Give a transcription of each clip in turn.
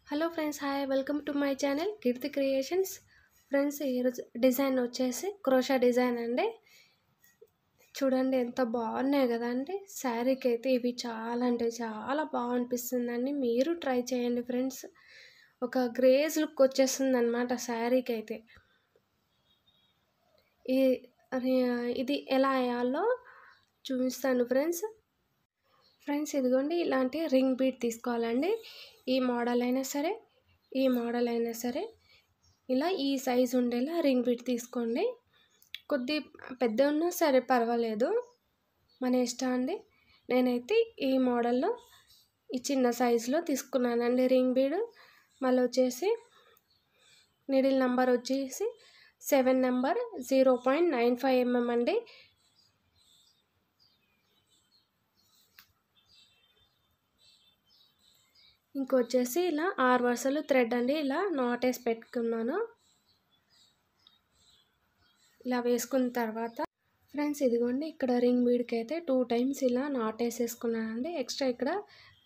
Hello friends, hi, welcome to my channel Keerthi creations. Friends, ఈరోజు design వచ్చేసి crochet design అండి. చూడండి ఎంత బాగున్నాయి కదా అండి. శారీకి అయితే ఇవి చాలా అంటే చాలా బాగా అనిపిస్తుందండి. మీరు ట్రై చేయండి ఫ్రెండ్స్. ఒక గ్రేజ్ లుక్ వచ్చేస్తుంది అనమాట శారీకి అయితే. ఇది ఎలా వేయాలో చూపిస్తాను ఫ్రెండ్స్. ఇదిగోండి, ఇలాంటి రింగ్ బీట్ తీసుకోవాలండి. ఈ మోడల్ అయినా సరే ఇలా ఈ సైజు ఉండేలా రింగ్ బీట్ తీసుకోండి. కొద్ది పెద్ద ఉన్నా సరే పర్వాలేదు, మన ఇష్టం అండి. నేనైతే ఈ మోడల్లో ఈ చిన్న సైజులో తీసుకున్నానండి రింగ్ బీడ్. మళ్ళీ వచ్చేసి నీడిల్ నెంబర్ వచ్చేసి 7 నెంబర్ 0.95 mm అండి. ఇంకొచ్చేసి ఇలా 6 వరుసలు థ్రెడ్ అండి. ఇలా నాట్ వేసి పెట్టుకున్నాను. ఇలా వేసుకున్న తర్వాత ఫ్రెండ్స్, ఇదిగోండి, ఇక్కడ రింగ్ బీడ్కి అయితే 2 టైమ్స్ ఇలా నాట్ వేసేసుకున్నానండి. ఎక్స్ట్రా ఇక్కడ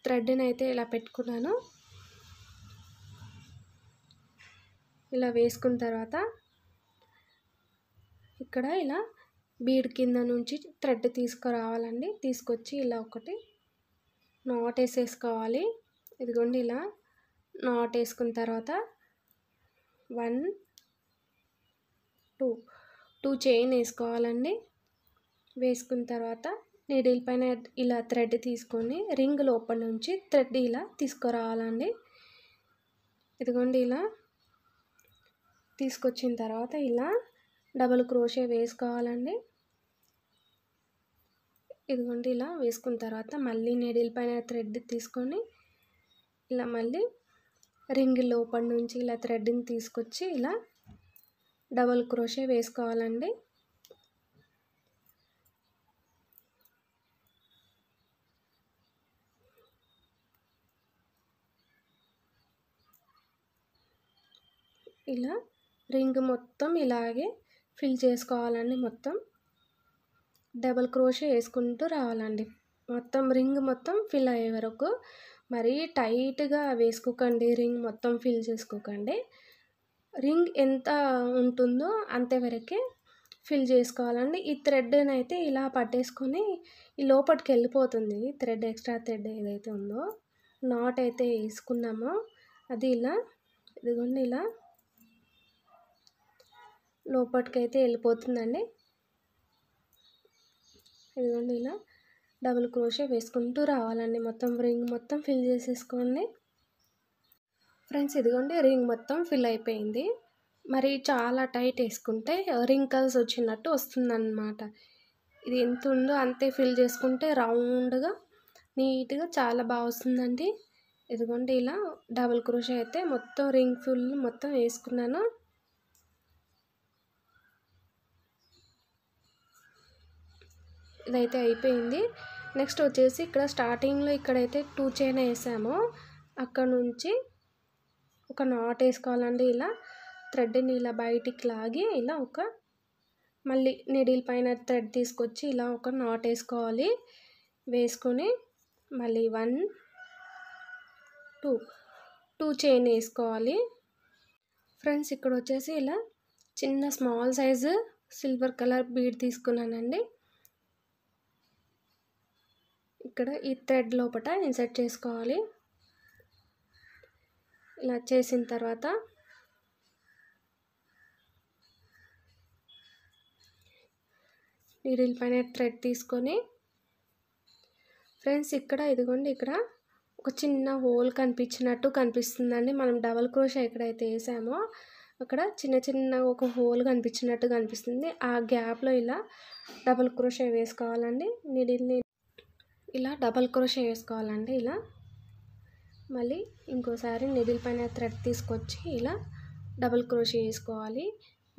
థ్రెడ్ని అయితే ఇలా పెట్టుకున్నాను. ఇలా వేసుకున్న తర్వాత ఇక్కడ ఇలా బీడ్ కింద నుంచి థ్రెడ్ తీసుకురావాలండి. తీసుకొచ్చి ఇలా ఒకటి నాట్ వేసేసుకోవాలి. ఇదిగోండి, ఇలా నాట్ వేసుకున్న తర్వాత 1 2 చైన్ వేసుకోవాలండి. వేసుకున్న తర్వాత నీడిల్ పైన ఇలా థ్రెడ్ తీసుకొని రింగ్ లోపల నుంచి థ్రెడ్ ఇలా తీసుకురావాలండి. ఇదిగోండి, ఇలా తీసుకొచ్చిన తర్వాత ఇలా డబుల్ క్రోషే వేసుకోవాలండి. ఇదిగోండి, ఇలా వేసుకున్న తర్వాత మళ్ళీ నీడిల్ పైన థ్రెడ్ తీసుకొని ఇలా మళ్ళీ రింగ్ లోపల నుంచి ఇలా థ్రెడ్ని తీసుకొచ్చి ఇలా డబుల్ క్రోషే వేసుకోవాలండి. ఇలా రింగ్ మొత్తం ఇలాగే ఫిల్ చేసుకోవాలండి. మొత్తం డబుల్ క్రోషే వేసుకుంటూ రావాలండి. మొత్తం రింగ్ మొత్తం ఫిల్ అయ్యే వరకు. మరీ టైట్గా వేసుకోకండి, రింగ్ మొత్తం ఫిల్ చేసుకోకండి. రింగ్ ఎంత ఉంటుందో అంతవరకే ఫిల్ చేసుకోవాలండి. ఈ థ్రెడ్ని అయితే ఇలా పట్టేసుకొని ఈ లోపలికి వెళ్ళిపోతుంది. థ్రెడ్ ఎక్స్ట్రా థ్రెడ్ ఏదైతే ఉందో నాట్ అయితే వేసుకున్నామో అది ఇలా ఇదిగోండి ఇలా లోపలికైతే వెళ్ళిపోతుందండి. ఇదిగోండి, ఇలా డబుల్ క్రోషే వేసుకుంటూ రావాలండి. మొత్తం రింగ్ మొత్తం ఫిల్ చేసేసుకోండి ఫ్రెండ్స్. ఇదిగోండి, రింగ్ మొత్తం ఫిల్ అయిపోయింది. మరి చాలా టైట్ వేసుకుంటే రింకల్స్ వచ్చినట్టు వస్తుందన్నమాట. ఇది ఎంత ఉందో అంతే ఫిల్ చేసుకుంటే రౌండ్గా నీట్గా చాలా బాగా వస్తుందండి. ఇదిగోండి, ఇలా డబుల్ క్రోషే అయితే మొత్తం రింగ్ ఫుల్ మొత్తం వేసుకున్నాను. ఇదైతే అయిపోయింది. నెక్స్ట్ వచ్చేసి ఇక్కడ స్టార్టింగ్లో ఇక్కడైతే 2 చైన్ వేసామో అక్కడ నుంచి ఒక నాట్ వేసుకోవాలండి. ఇలా థ్రెడ్ని ఇలా బయటికి లాగి ఇలా మళ్ళీ నీడిల్ పైన థ్రెడ్ తీసుకొచ్చి ఇలా ఒక నాట్ వేసుకోవాలి. వేసుకొని మళ్ళీ 1 2 చైన్ వేసుకోవాలి ఫ్రెండ్స్. ఇక్కడ వచ్చేసి ఇలా చిన్న small size silver colour bead తీసుకున్నానండి. ఇక్కడ ఈ థ్రెడ్ లోపల ఇన్సర్ట్ చేసుకోవాలి. ఇలా చేసిన తర్వాత నీడిల్ పైన థ్రెడ్ తీసుకొని ఫ్రెండ్స్, ఇక్కడ ఇదిగోండి, ఇక్కడ ఒక చిన్న హోల్ కనిపించినట్టు కనిపిస్తుందండి. మనం డబల్ క్రోషే ఎక్కడైతే వేసామో అక్కడ చిన్న ఒక హోల్ కనిపించినట్టు కనిపిస్తుంది. ఆ గ్యాప్లో ఇలా డబల్ క్రోషే వేసుకోవాలండి. నీడిల్ని ఇలా డబల్ క్రోషే వేసుకోవాలండి. ఇలా మళ్ళీ ఇంకోసారి నీడిల్ పైన థ్రెడ్ తీసుకొచ్చి ఇలా డబల్ క్రోషే వేసుకోవాలి.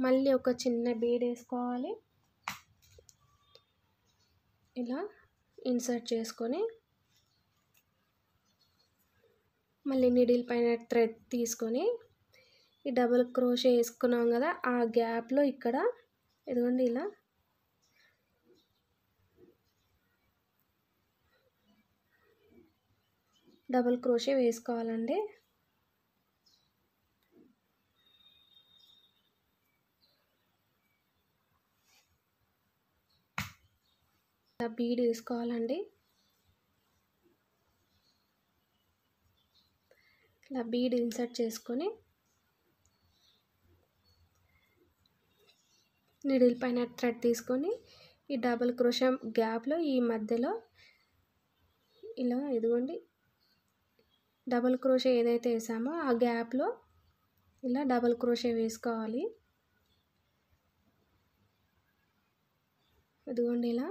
మళ్ళీ ఒక చిన్న బీడ్ వేసుకోవాలి. ఇలా ఇన్సర్ట్ చేసుకొని మళ్ళీ నీడిల్ పైన థ్రెడ్ తీసుకొని ఈ డబల్ క్రోషే వేసుకున్నాం కదా, ఆ గ్యాప్లో ఇక్కడ ఇదిగోండి ఇలా డబుల్ క్రోషే వేసుకోవాలండి. ఇలా బీడ్ తీసుకోవాలండి. ఇలా బీడ్ ఇన్సర్ట్ చేసుకొని నీడిల్ పైన థ్రెడ్ తీసుకొని ఈ డబుల్ క్రోషే గ్యాప్లో ఈ మధ్యలో ఇలా ఇదిగోండి డబుల్ క్రోషే ఏదైతే వేసామో ఆ గ్యాప్లో ఇలా డబుల్ క్రోషే వేసుకోవాలి. ఇదిగోండి ఇలా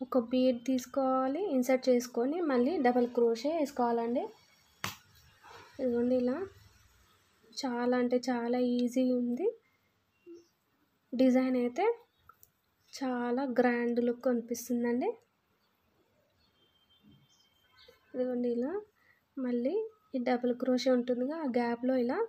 ఒక బీడ్ తీసుకోవాలి, ఇన్సర్ట్ చేసుకొని మళ్ళీ డబుల్ క్రోషే వేసుకోవాలండి. ఇదిగోండి ఇలా చాలా అంటే చాలా ఈజీ ఉంది. డిజైన్ అయితే చాలా గ్రాండ్ లుక్ అనిపిస్తుందండి. ఇదిగోండి ఇలా మళ్ళీ ఈ డబుల్ క్రోషే ఉంటుందిగా ఆ గ్యాప్లో ఇలా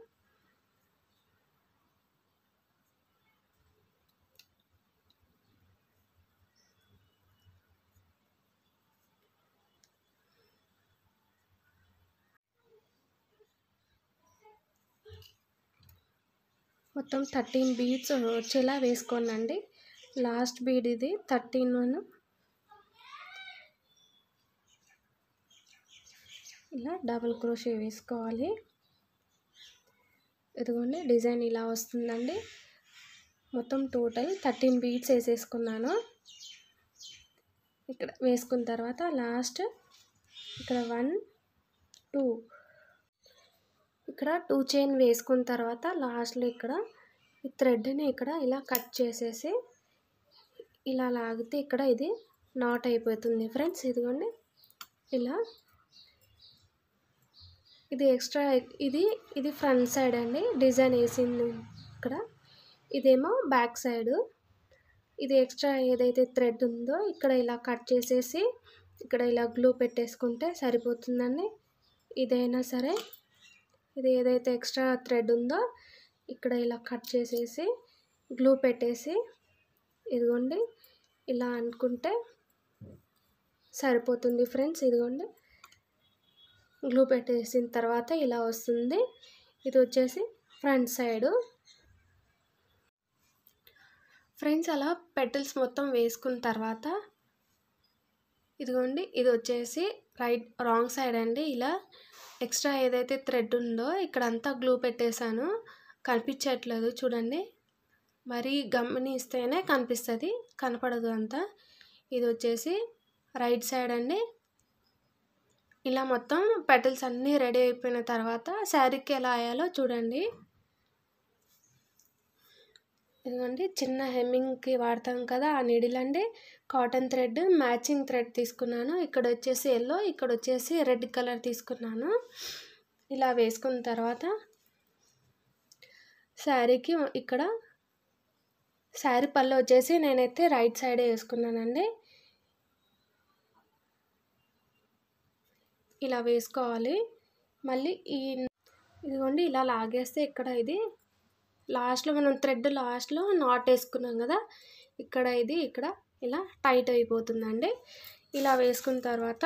మొత్తం 13 బీడ్స్ వచ్చేలా వేసుకోనండి. లాస్ట్ బీడ్ ఇది 13 ఇలా డబుల్ క్రోషే వేసుకోవాలి. ఇదిగోండి డిజైన్ ఇలా వస్తుందండి. మొత్తం టోటల్ 13 బీడ్స్ వేసేసుకున్నాను. ఇక్కడ వేసుకున్న తర్వాత లాస్ట్ ఇక్కడ 1 2 ఇక్కడ 2 చైన్ వేసుకున్న తర్వాత లాస్ట్లో ఇక్కడ ఈ థ్రెడ్ని ఇక్కడ ఇలా కట్ చేసేసి ఇలా లాగితే ఇక్కడ ఇది నాట్ అయిపోతుంది ఫ్రెండ్స్. ఇదిగోండి ఇలా ఇది ఎక్స్ట్రా ఇది ఫ్రంట్ సైడ్ అండి డిజైన్ వేసింది ఇక్కడ, ఇదేమో బ్యాక్ సైడ్. ఇది ఎక్స్ట్రా ఏదైతే థ్రెడ్ ఉందో ఇక్కడ ఇలా కట్ చేసేసి ఇక్కడ ఇలా గ్లూ పెట్టేసుకుంటే సరిపోతుందండి. ఇదైనా సరే ఇది ఏదైతే ఎక్స్ట్రా థ్రెడ్ ఉందో ఇక్కడ ఇలా కట్ చేసేసి గ్లూ పెట్టేసి ఇదిగోండి ఇలా అనుకుంటే సరిపోతుంది ఫ్రెండ్స్. ఇదిగోండి గ్లూ పెట్టేసిన తర్వాత ఇలా వస్తుంది. ఇది వచ్చేసి ఫ్రంట్ సైడు ఫ్రెండ్స్. అలా పెటల్స్ మొత్తం వేసుకున్న తర్వాత ఇదిగోండి ఇది వచ్చేసి రాంగ్ సైడ్ అండి. ఇలా ఎక్స్ట్రా ఏదైతే థ్రెడ్ ఉందో ఇక్కడ అంతా గ్లూ పెట్టేశాను, కనిపించట్లేదు చూడండి. మరీ గమనిస్తేనే కనిపిస్తుంది, కనపడదు అంతా. ఇది వచ్చేసి రైట్ సైడ్ అండి. ఇలా మొత్తం పెటల్స్ అన్నీ రెడీ అయిపోయిన తర్వాత శారీకి ఎలా వేయాలో చూడండి. ఇదిగోండి చిన్న హెమ్మింగ్కి వాడతాం కదా ఆ నీడిల్ అండి, కాటన్ థ్రెడ్ మ్యాచింగ్ థ్రెడ్ తీసుకున్నాను. ఇక్కడ వచ్చేసి ఎల్లో, ఇక్కడ వచ్చేసి రెడ్ కలర్ తీసుకున్నాను. ఇలా వేసుకున్న తర్వాత శారీకి ఇక్కడ శారీ పళ్ళు వచ్చేసి నేనైతే రైట్ సైడే వేసుకున్నానండి. ఇలా వేసుకోవాలి. మళ్ళీ ఇదిగోండి ఇలా లాగేస్తే ఇక్కడ ఇది లాస్ట్లో మనం థ్రెడ్ లాస్ట్లో నాట్ వేసుకున్నాం కదా, ఇక్కడ ఇది ఇక్కడ ఇలా టైట్ అయిపోతుందండి. ఇలా వేసుకున్న తర్వాత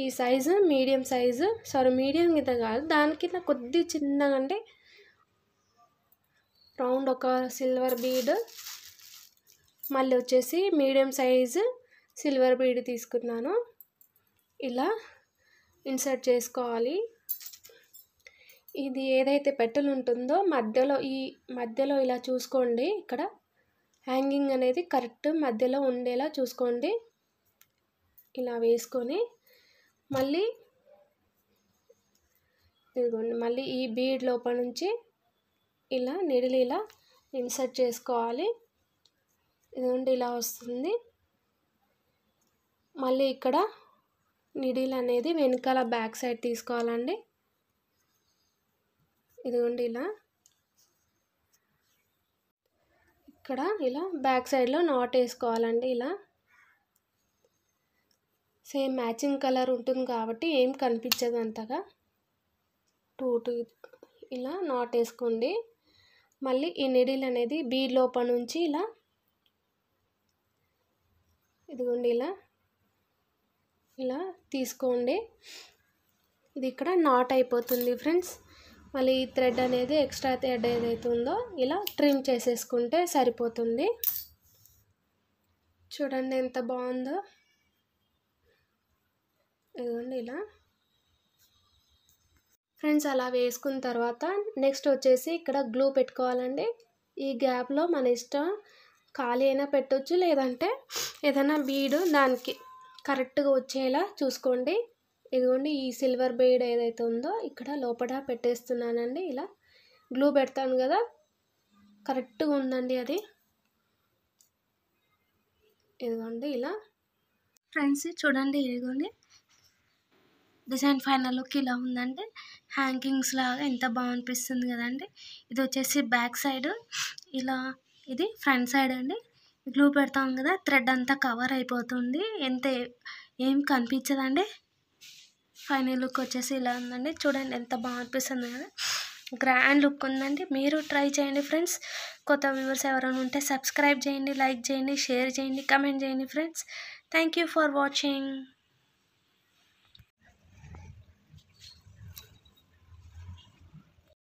ఈ సైజు మీడియం సైజు, మీడియం కింద కాదు దానికింద కొద్ది చిన్నగా అంటే రౌండ్ ఒక సిల్వర్ బీడ్, మళ్ళీ వచ్చేసి మీడియం సైజు సిల్వర్ బీడ్ తీసుకున్నాను. ఇలా ఇన్సర్ట్ చేసుకోవాలి. ఇది ఏదైతే పెటల్ ఉంటుందో మధ్యలో ఇలా చూసుకోండి. ఇక్కడ హ్యాంగింగ్ అనేది కరెక్ట్ మధ్యలో ఉండేలా చూసుకోండి. ఇలా వేసుకొని మళ్ళీ ఇదిగోండి మళ్ళీ ఈ బీడ్ లోపల నుంచి ఇలా నీడిల్ ఇలా ఇన్సర్ట్ చేసుకోవాలి. ఇదిగోండి ఇలా వస్తుంది. మళ్ళీ ఇక్కడ నీడిల్ అనేది వెనకాల బ్యాక్ సైడ్ తీసుకోవాలండి. ఇదిగోండి ఇలా ఇక్కడ ఇలా బ్యాక్ సైడ్లో నాట్ వేసుకోవాలండి. ఇలా సేమ్ మ్యాచింగ్ కలర్ ఉంటుంది కాబట్టి ఏం కనిపించదు అంతగా. టూ ఇలా నాట్ వేసుకోండి. మళ్ళీ ఈ నీడిల్ అనేది బీడ్ లోపల నుంచి ఇలా ఇదిగోండి ఇలా తీసుకోండి. ఇది ఇక్కడ నాట్ అయిపోతుంది ఫ్రెండ్స్. మళ్ళీ ఈ థ్రెడ్ అనేది ఎక్స్ట్రా థ్రెడ్ ఏదైతే ఉందో ఇలా ట్రిమ్ చేసేసుకుంటే సరిపోతుంది. చూడండి ఎంత బాగుందో. ఇదిగోండి ఇలా ఫ్రెండ్స్. అలా వేసుకున్న తర్వాత నెక్స్ట్ వచ్చేసి ఇక్కడ గ్లూ పెట్టుకోవాలండి. ఈ గ్యాప్లో మన ఇష్టం, ఖాళీ అయినా పెట్టొచ్చు, లేదంటే ఏదైనా బీడు దానికి కరెక్ట్గా వచ్చేలా చూసుకోండి. ఇదిగోండి ఈ సిల్వర్ బీడ్ ఏదైతే ఉందో ఇక్కడ లోపల పెట్టేస్తున్నానండి. ఇలా గ్లూ పెడతాను కదా, కరెక్ట్గా ఉందండి అది. ఇదిగోండి ఇలా ఫ్రెండ్స్ చూడండి. ఇదిగోండి డిజైన్ ఫైనల్ లుక్ ఇలా ఉందండి. హ్యాంగింగ్స్ లాగా ఎంత బాగా అనిపిస్తుంది కదండి. ఇది వచ్చేసి బ్యాక్ సైడ్, ఇలా ఇది ఫ్రంట్ సైడ్ అండి. గ్లూ పెడతాం కదా, థ్రెడ్ అంతా కవర్ అయిపోతుంది, ఏం కనిపించదండి. ఫైనల్ లుక్ వచ్చేసి ఇలా ఉందండి. చూడండి ఎంత బాగా అనిపిస్తుంది కదా, గ్రాండ్ లుక్ ఉందండి. మీరు ట్రై చేయండి ఫ్రెండ్స్. కొత్త వ్యూవర్స్ ఎవరైనా ఉంటే సబ్స్క్రైబ్ చేయండి, లైక్ చేయండి, షేర్ చేయండి, కమెంట్ చేయండి friends. Thank you for watching.